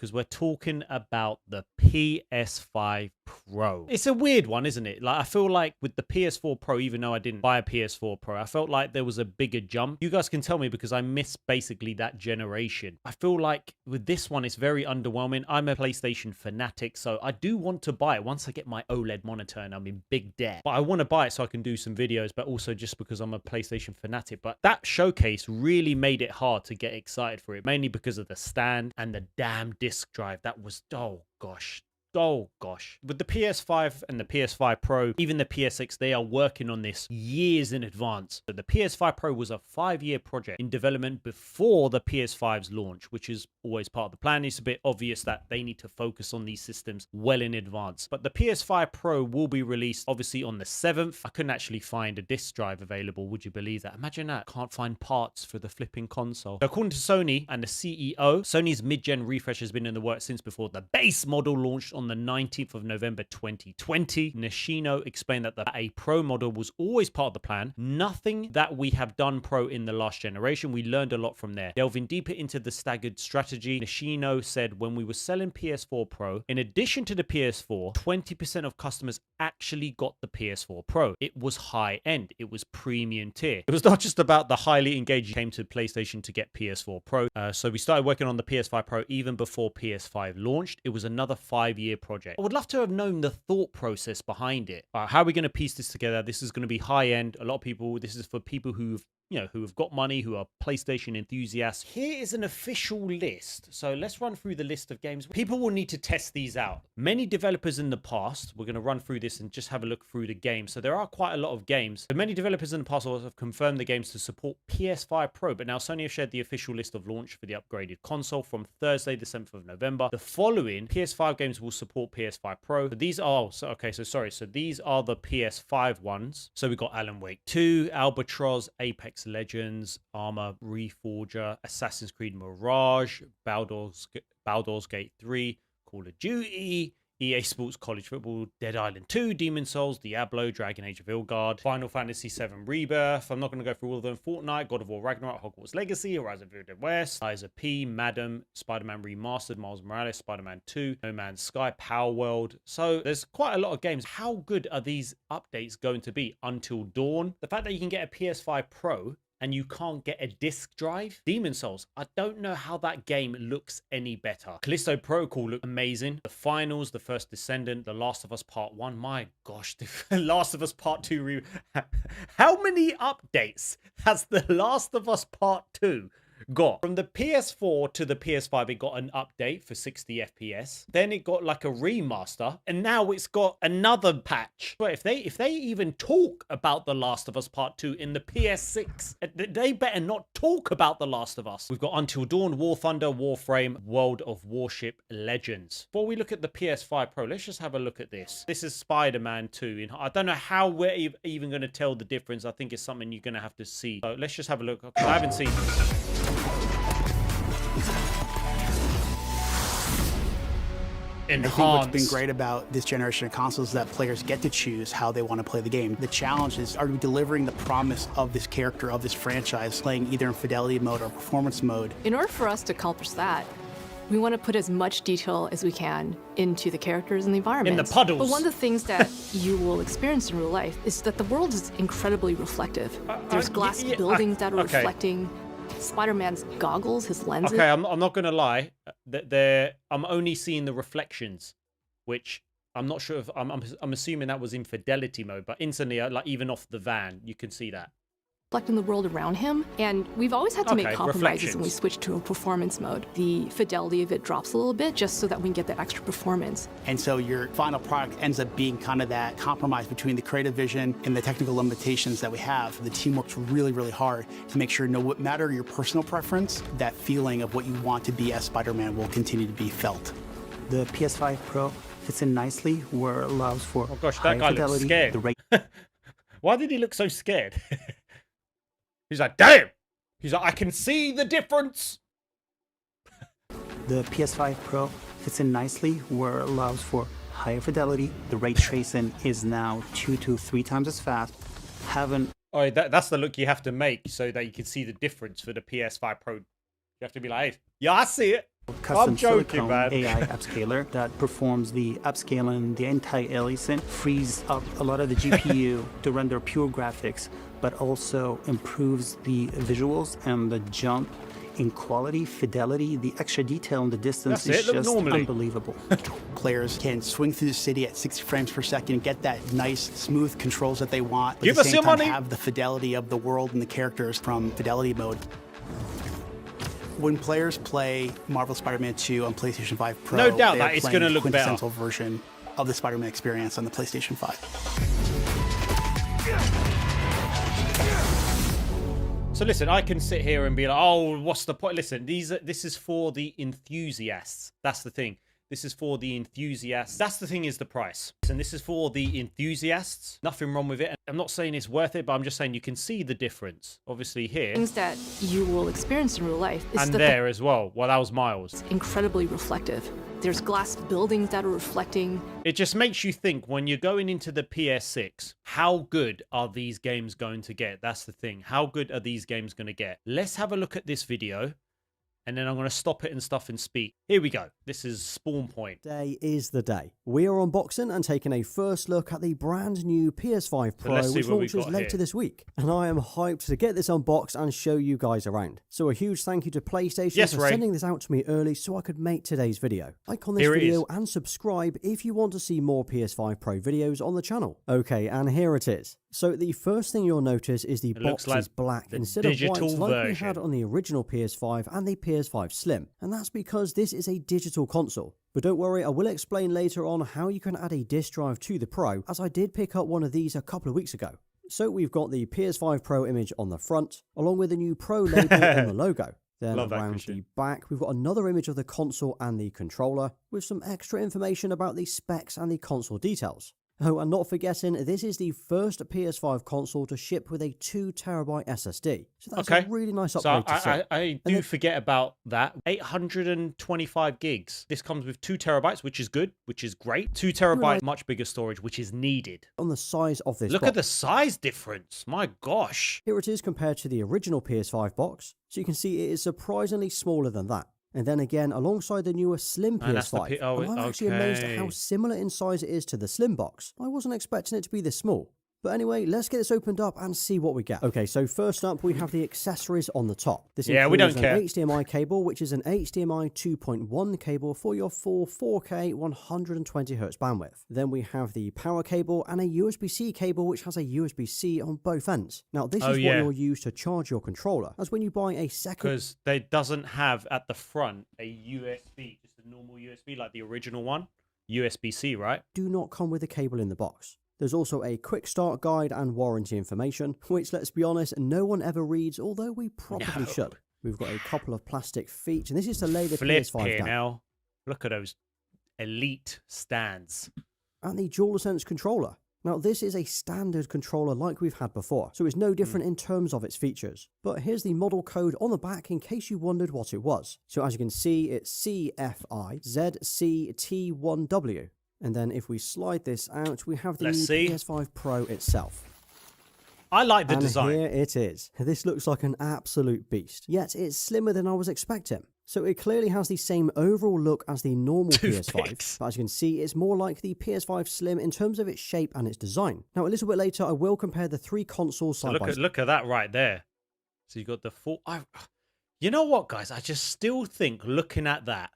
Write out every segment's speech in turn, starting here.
because we're talking about the PS5 Pro. It's a weird one, isn't it? Like, I feel like with the PS4 Pro, even though I didn't buy a PS4 Pro, I felt like there was a bigger jump. You guys can tell me because I miss basically that generation. I feel like with this one, it's very underwhelming. I'm a PlayStation fanatic, so I do want to buy it once I get my OLED monitor and I'm in big debt. But I want to buy it so I can do some videos, but also just because I'm a PlayStation fanatic. But that showcase really made it hard to get excited for it, mainly because of the stand and the damn disk drive. That was, oh gosh. Oh gosh. With the PS5 and the PS5 Pro, even the PS6, they are working on this years in advance. So the PS5 Pro was a 5-year project in development before the PS5's launch, which is always part of the plan. It's a bit obvious that they need to focus on these systems well in advance. But the PS5 Pro will be released obviously on the 7th. I couldn't actually find a disk drive available. Would you believe that? Imagine that. Can't find parts for the flipping console. So according to Sony and the CEO, Sony's mid-gen refresh has been in the works since before the base model launched on the 19th of November 2020. Nishino explained that a Pro model was always part of the plan. Nothing that we have done Pro in the last generation. We learned a lot from there. Delving deeper into the staggered strategy, Nishino said when we were selling PS4 Pro, in addition to the PS4, 20% of customers actually got the PS4 Pro. It was high end. It was premium tier. It was not just about the highly engaged came to PlayStation to get PS4 Pro. So we started working on the PS5 Pro even before PS5 launched. It was another 5-year project. I would love to have known the thought process behind it. How are we going to piece this together? This is going to be high end. A lot of people, this is for people who've who have got money, who are PlayStation enthusiasts. Here is an official list. So let's run through the list of games. People will need to test these out. Many developers in the past, we're going to run through this and just have a look through the games. So there are quite a lot of games. But many developers in the past have confirmed the games to support PS5 Pro. But now Sony have shared the official list of launch for the upgraded console from Thursday, the 7th of November. The following PS5 games will support PS5 Pro. So these are, so these are the PS5 ones. So we've got Alan Wake 2, Albatross, Apex Legends, Armor Reforger, Assassin's Creed Mirage, Baldur's Gate 3, Call of Duty, EA Sports College Football, Dead Island 2, Demon Souls, Diablo, Dragon Age of Ilgard, Final Fantasy VII Rebirth. I'm not going to go through all of them. Fortnite, God of War Ragnarok, Hogwarts Legacy, Horizon Forbidden West, Liza P, Madam, Spider-Man Remastered, Miles Morales, Spider-Man 2, No Man's Sky, Power World. So there's quite a lot of games. How good are these updates going to be? Until Dawn. The fact that you can get a PS5 Pro and you can't get a disc drive. Demon Souls, I don't know how that game looks any better. Callisto Protocol looked amazing. The Finals, The First Descendant, The Last of Us Part 1. My gosh, The Last of Us Part 2. How many updates has The Last of Us Part 2 got? From the PS4 to the PS5, it got an update for 60 FPS. Then it got like a remaster, and now it's got another patch. But if they even talk about The Last of Us Part 2 in the PS6, they better not talk about The Last of Us. We've got Until Dawn, War Thunder, Warframe, World of Warship Legends. Before we look at the PS5 Pro, let's just have a look at this. This is Spider-Man 2. I don't know how we're even going to tell the difference. I think it's something you're going to have to see. So let's just have a look. I haven't seen this. I think what's been great about this generation of consoles is that players get to choose how they want to play the game. The challenge is, are we delivering the promise of this character, of this franchise, playing either in fidelity mode or performance mode? In order for us to accomplish that, we want to put as much detail as we can into the characters and the environment. In the puddles. But one of the things that you will experience in real life is that the world is incredibly reflective. There's glass buildings that are reflecting. Spider-Man's goggles, his lenses. Okay, I'm not gonna lie. I'm only seeing the reflections, which I'm not sure if I'm assuming that was in fidelity mode, but instantly, like even off the van, you can see that. Reflecting the world around him, and we've always had to make compromises when we switch to a performance mode. The fidelity of it drops a little bit just so that we can get that extra performance. And so your final product ends up being kind of that compromise between the creative vision and the technical limitations that we have. The team works really, really hard to make sure no matter your personal preference, that feeling of what you want to be as Spider-Man will continue to be felt. The PS5 Pro fits in nicely where it allows for oh gosh, that guy looks scared. Why did he look so scared? He's like, damn! He's like, I can see the difference! The PS5 Pro fits in nicely where it allows for higher fidelity. The ray tracing is now 2 to 3 times as fast. Oh, that's the look you have to make so that you can see the difference for the PS5 Pro. You have to be like, hey, yeah, I see it. custom joking, silicone man. AI upscaler that performs the upscaling, the anti-aliasing, frees up a lot of the GPU to render pure graphics, but also improves the visuals and the jump in quality, fidelity, the extra detail in the distance is just unbelievable. Players can swing through the city at 60 frames per second, get that nice, smooth controls that they want, but Give at the us same your time money. have the fidelity of the world and the characters from fidelity mode. When players play Marvel Spider-Man 2 on PlayStation 5 Pro, no doubt they that are it's playing going to the look better. quintessential version of the Spider-Man experience on the PlayStation 5. So listen, I can sit here and be like, oh, what's the point? Listen, this is for the enthusiasts. That's the thing. This is for the enthusiasts. That's the thing, is the price. And this is for the enthusiasts. Nothing wrong with it. I'm not saying it's worth it, but I'm just saying you can see the difference. Obviously here. Things that you will experience in real life. Is And that there as well. Well, that was Miles. it's incredibly reflective. There's glass buildings that are reflecting. It just makes you think when you're going into the PS6, how good are these games going to get? That's the thing. How good are these games going to get? Let's have a look at this video. And then I'm going to stop it and stuff and speak. Here we go. This is Spawn Point. Today is the day. We are unboxing and taking a first look at the brand new PS5 Pro, which launches later this week. And I am hyped to get this unboxed and show you guys around. So a huge thank you to PlayStation for sending this out to me early so I could make today's video. Like on this video and subscribe if you want to see more PS5 Pro videos on the channel. Okay, and here it is. So the first thing you'll notice is the box is black instead of white like we had on the original PS5 and the PS5 Slim. And that's because this is a digital console. But don't worry, I will explain later on how you can add a disk drive to the Pro, as I did pick up one of these a couple of weeks ago. So we've got the PS5 Pro image on the front, along with the new Pro label on the logo. Then around the back, we've got another image of the console and the controller, with some extra information about the specs and the console details. Oh, and not forgetting, this is the first PS5 console to ship with a 2TB SSD. So that's a really nice upgrade to see. I do forget about that. 825 gigs. This comes with 2 terabytes, which is good, which is great. 2 terabyte, much bigger storage, which is needed. On the size of this Look box. at the size difference. My gosh. Here it is compared to the original PS5 box. So you can see it is surprisingly smaller than that. And then again, alongside the newer Slim PS5, I'm actually amazed at how similar in size it is to the Slim box. I wasn't expecting it to be this small. But anyway, let's get this opened up and see what we get. Okay, so first up, we have the accessories on the top. This includes an HDMI cable, which is an HDMI 2.1 cable for your full 4K 120Hz bandwidth. Then we have the power cable and a USB-C cable, which has a USB-C on both ends. Now, this is what you'll use to charge your controller, as when you buy a second... Because it doesn't have at the front a USB, just a normal USB like the original one. USB-C, right? Do not come with a cable in the box. There's also a quick start guide and warranty information, which, let's be honest, no one ever reads, although we probably should. We've got a couple of plastic feet, and this is to lay the PS5 down. Now. Look at those elite stands. And the DualSense controller. Now, this is a standard controller like we've had before, so it's no different in terms of its features. But here's the model code on the back in case you wondered what it was. So as you can see, it's CFIZCT1W. And then if we slide this out, we have the new PS5 Pro itself. I like the design. Here it is. This looks like an absolute beast, yet it's slimmer than I was expecting. So it clearly has the same overall look as the normal PS5, but as you can see, it's more like the PS5 Slim in terms of its shape and its design. Now, a little bit later, I will compare the three consoles side by side. Look at that right there. So you got the full... You know what, guys? I just still think, looking at that,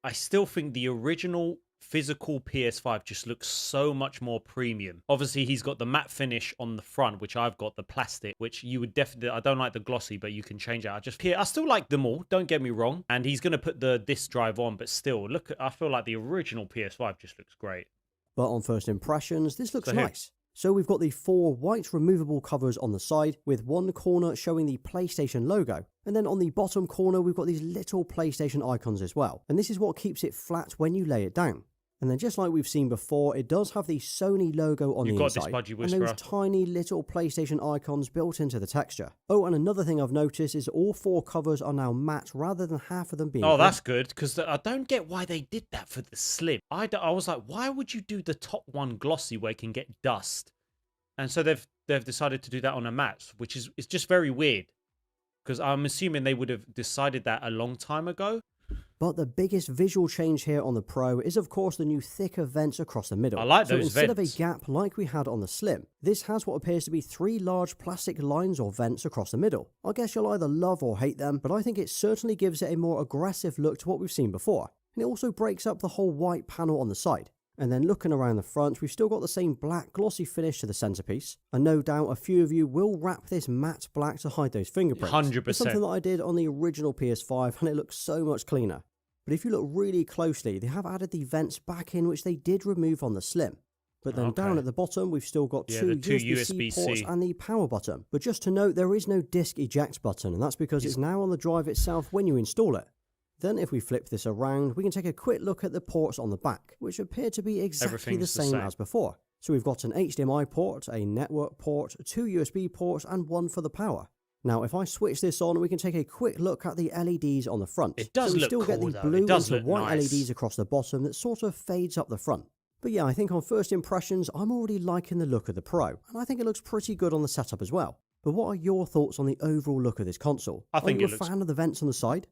I still think the original physical PS5 just looks so much more premium. Obviously, he's got the matte finish on the front, which I've got the plastic, which you would definitely... I don't like the glossy, but you can change it. I still like them all, don't get me wrong. And he's going to put the disc drive on, but still, look, I feel like the original PS5 just looks great. But on first impressions, this looks nice. So we've got the 4 white removable covers on the side, with one corner showing the PlayStation logo. And then on the bottom corner, we've got these little PlayStation icons as well. And this is what keeps it flat when you lay it down. And then just like we've seen before, it does have the Sony logo on the inside, and those tiny little PlayStation icons built into the texture. Oh, and another thing I've noticed is all 4 covers are now matte rather than half of them being Oh, that's good, because I don't get why they did that for the Slim. I was like, why would you do the top one glossy where it can get dust? And so they've decided to do that on a matte, which is it's just very weird. Because I'm assuming they would have decided that a long time ago. But the biggest visual change here on the Pro is of course the new thicker vents across the middle. I like so those instead vents. of a gap like we had on the Slim, this has what appears to be 3 large plastic lines or vents across the middle. I guess you'll either love or hate them, but I think it certainly gives it a more aggressive look to what we've seen before. And it also breaks up the whole white panel on the side. And then looking around the front, we've still got the same black glossy finish to the centerpiece. And no doubt a few of you will wrap this matte black to hide those fingerprints. 100%. It's something that I did on the original PS5 and it looks so much cleaner. But if you look really closely, they have added the vents back in, which they did remove on the Slim. But then down at the bottom, we've still got two USB-C ports and the power button. But just to note, there is no disk eject button, and that's because it's now on the drive itself when you install it. Then if we flip this around, we can take a quick look at the ports on the back, which appear to be exactly the same as before. So we've got an HDMI port, a network port, 2 USB ports, and 1 for the power. Now, if I switch this on, we can take a quick look at the LEDs on the front. It does so we look still cool, get the though. blue and white nice. LEDs across the bottom that sort of fades up the front. But yeah, I think on first impressions, I'm already liking the look of the Pro, and I think it looks pretty good on the setup as well. But what are your thoughts on the overall look of this console? I think are you a fan of the vents on the side?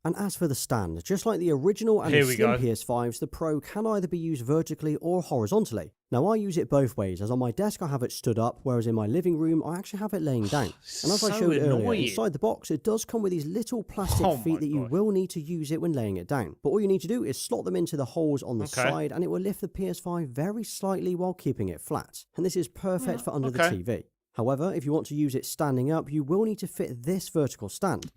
And as for the stand, just like the original and the Slim PS5s, the Pro can either be used vertically or horizontally. Now I use it both ways, as on my desk I have it stood up, whereas in my living room I actually have it laying down. And as I showed earlier, inside the box it does come with these little plastic feet that you will need to use it when laying it down. But all you need to do is slot them into the holes on the side and it will lift the PS5 very slightly while keeping it flat. And this is perfect for under the TV. However, if you want to use it standing up, you will need to fit this vertical stand.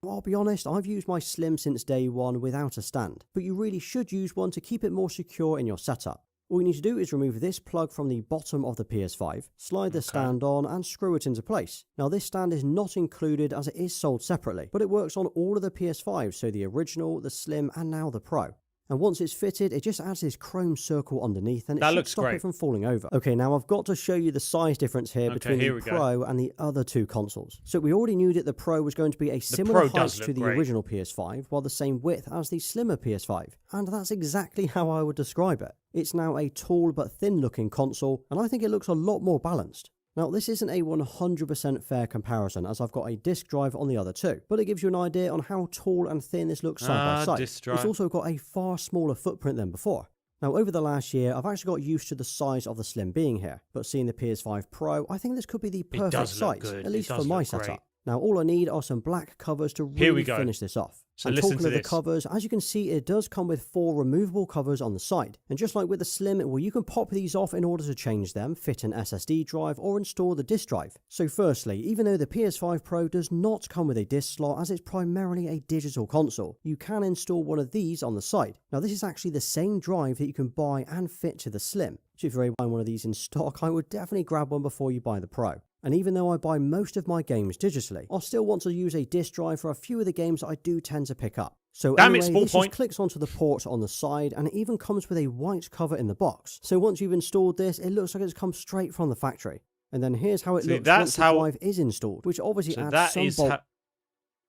I'll be honest, I've used my Slim since day one without a stand, but you really should use one to keep it more secure in your setup. All you need to do is remove this plug from the bottom of the PS5, slide the stand on and screw it into place. Now this stand is not included as it is sold separately, but it works on all of the PS5s, so the original, the Slim and now the Pro. And once it's fitted, it just adds this chrome circle underneath and it should stop it from falling over. Okay, now I've got to show you the size difference here between the Pro and the other two consoles. So we already knew that the Pro was going to be a similar height to the original PS5, while the same width as the slimmer PS5. And that's exactly how I would describe it. It's now a tall but thin looking console, and I think it looks a lot more balanced. Now, this isn't a 100% fair comparison, as I've got a disk drive on the other two, but it gives you an idea on how tall and thin this looks side by side. It's also got a far smaller footprint than before. Now, over the last year, I've actually got used to the size of the Slim being here, but seeing the PS5 Pro, I think this could be the perfect size, at least for my setup. Now, all I need are some black covers to really finish this off. So and talking of the covers, as you can see, it does come with 4 removable covers on the side. And just like with the Slim, well, you can pop these off in order to change them, fit an SSD drive, or install the disk drive. So firstly, even though the PS5 Pro does not come with a disk slot, as it's primarily a digital console, you can install one of these on the side. Now, this is actually the same drive that you can buy and fit to the Slim. So if you're able to find one of these in stock, I would definitely grab one before you buy the Pro. And even though I buy most of my games digitally, I'll still want to use a disk drive for a few of the games that I do tend to pick up. So anyway, this just clicks onto the port on the side, and it even comes with a white cover in the box. So once you've installed this, it looks like it's come straight from the factory. And then here's how it looks once the drive is installed, which obviously adds some bulk.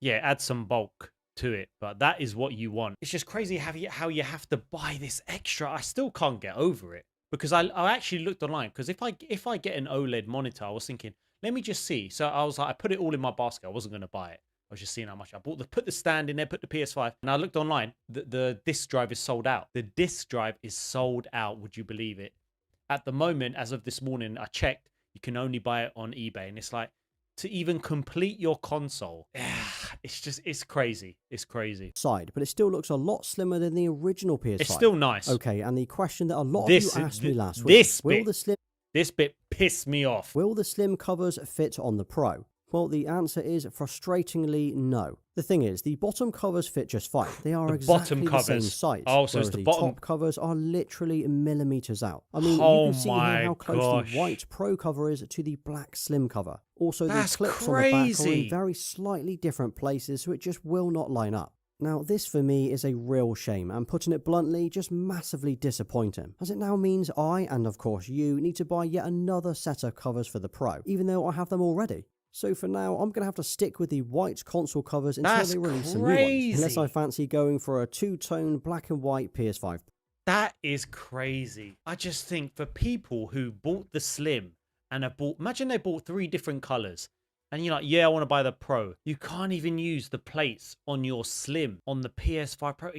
Add some bulk to it, but that is what you want. It's just crazy how you have to buy this extra. I still can't get over it. Because I actually looked online, because if I get an OLED monitor, I was thinking, let me just see. So I was like, I put it all in my basket. I wasn't going to buy it. I was just seeing how much I bought. Put the stand in there, put the PS5. And I looked online. The disc drive is sold out. The disc drive is sold out. Would you believe it? At the moment, as of this morning, I checked. You can only buy it on eBay. And it's like, to even complete your console, it's crazy. It's crazy. But it still looks a lot slimmer than the original PS5. It's still nice. Okay, and the question that a lot of you asked me last week, this bit pissed me off. Will the Slim covers fit on the Pro? Well, the answer is frustratingly no. The thing is, the bottom covers fit just fine. They are exactly the same size. Oh, so it's the bottom. Top covers are literally millimeters out. I mean, you can see here how close the white Pro cover is to the black Slim cover. Also, the clips on the back are in very slightly different places, so it just will not line up. Now, this for me is a real shame, and putting it bluntly, just massively disappointing, as it now means I, and of course you, need to buy yet another set of covers for the Pro, even though I have them already. So for now, I'm going to have to stick with the white console covers until they release some new ones, unless I fancy going for a two-tone black and white PS5. That is crazy. I just think for people who bought the Slim and imagine they bought 3 different colors. And you're like, yeah, I want to buy the Pro. You can't even use the plates on your Slim, on the PS5 Pro.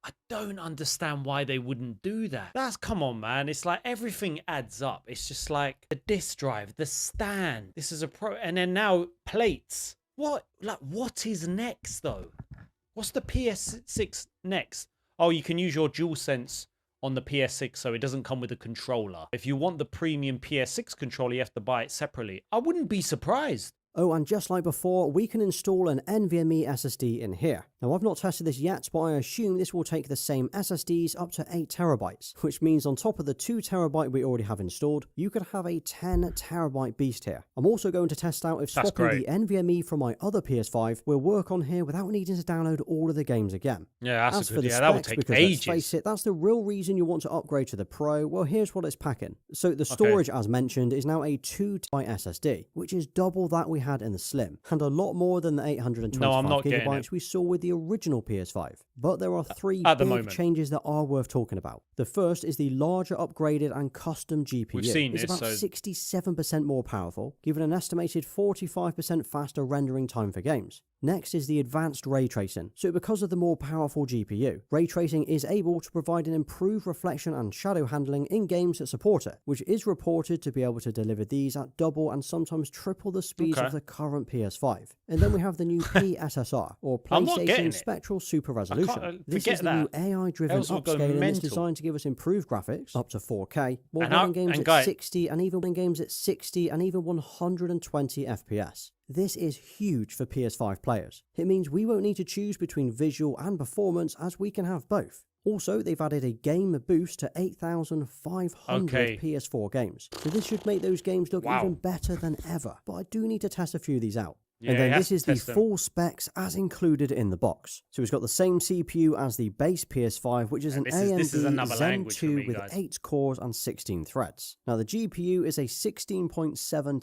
I don't understand why they wouldn't do that. Come on, man. It's like everything adds up. It's just like the disk drive, the stand. This is a Pro. And then now plates. What is next, though? What's the PS6 next? Oh, you can use your DualSense on the PS6, so it doesn't come with a controller. If you want the premium PS6 controller, you have to buy it separately. I wouldn't be surprised. Oh, and just like before, we can install an NVMe SSD in here. Now, I've not tested this yet, but I assume this will take the same SSDs up to 8 terabytes, which means on top of the 2 terabyte we already have installed, you could have a 10 terabyte beast here. I'm also going to test out if swapping the NVMe from my other PS5 will work on here without needing to download all of the games again. Yeah, that's a good. Yeah, that would take ages. Let's face it, that's the real reason you want to upgrade to the Pro. Well, here's what it's packing. So the storage, as mentioned, is now a 2 TB SSD, which is double that we had in the Slim, and a lot more than the 825 gigabytes we saw with the original PS5. But there are 3 big changes that are worth talking about. The first is the larger upgraded and custom GPU. We've seen it's about 67% more powerful, giving an estimated 45% faster rendering time for games. Next is the advanced ray tracing. So because of the more powerful GPU, ray tracing is able to provide an improved reflection and shadow handling in games that support it, which is reported to be able to deliver these at double and sometimes triple the speeds of the current PS5. And then we have the new PSSR, or PlayStation Spectral Super Resolution. This is the new AI-driven upscaling that's designed to give us improved graphics up to 4K, while running games at 60 and even 120 FPS. This is huge for PS5 players. It means we won't need to choose between visual and performance, as we can have both. Also, they've added a game boost to 8,500 PS4 games. So this should make those games look even better than ever. But I do need to test a few of these out. Yeah, and then this is the full specs as included in the box. So it's got the same CPU as the base PS5, which is an AMD Zen 2 with 8 cores and 16 threads. Now the GPU is a 16.7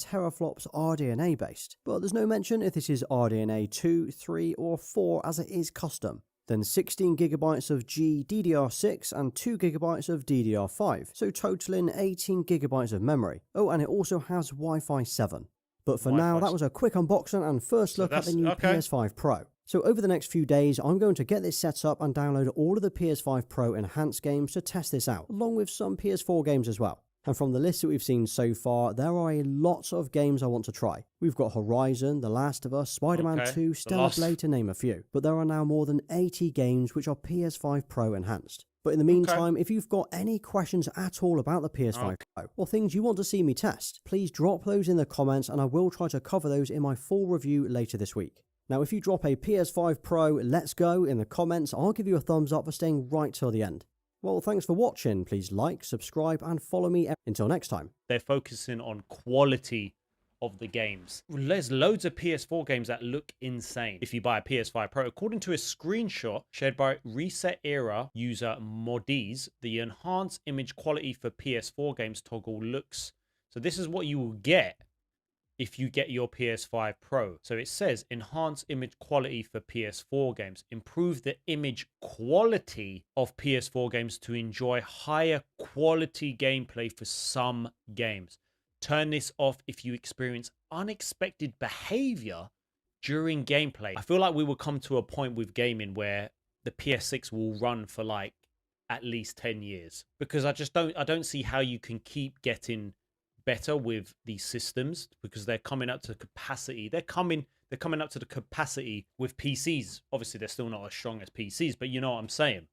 teraflops RDNA based, but there's no mention if this is RDNA 2, 3 or 4, as it is custom. Then 16 gigabytes of GDDR6 and 2 gigabytes of DDR5, so totaling 18 gigabytes of memory. Oh, and it also has Wi-Fi 7. But for now, that was a quick unboxing and first look at the new PS5 Pro. So over the next few days, I'm going to get this set up and download all of the PS5 Pro enhanced games to test this out, along with some PS4 games as well. And from the list that we've seen so far, there are a lot of games I want to try. We've got Horizon, The Last of Us, Spider-Man 2, Stellar Blade, to name a few. But there are now more than 80 games which are PS5 Pro enhanced. But in the meantime, if you've got any questions at all about the PS5 Pro, or things you want to see me test, please drop those in the comments and I will try to cover those in my full review later this week. Now, if you drop a PS5 Pro Let's Go in the comments, I'll give you a thumbs up for staying right till the end. Well, thanks for watching. Please like, subscribe, and follow me. Until next time. They're focusing on quality of the games. There's loads of PS4 games that look insane if you buy a PS5 Pro. According to a screenshot shared by Reset Era user Modiz, the enhanced image quality for PS4 games toggle looks. So this is what you will get if you get your PS5 Pro. So it says enhance image quality for PS4 games. Improve the image quality of PS4 games to enjoy higher quality gameplay for some games. Turn this off if you experience unexpected behavior during gameplay. I feel like we will come to a point with gaming where the PS6 will run for like at least 10 years. Because I don't see how you can keep getting better with these systems, because they're coming up to capacity. They're coming up to the capacity with PCs. Obviously, they're still not as strong as PCs, but you know what I'm saying.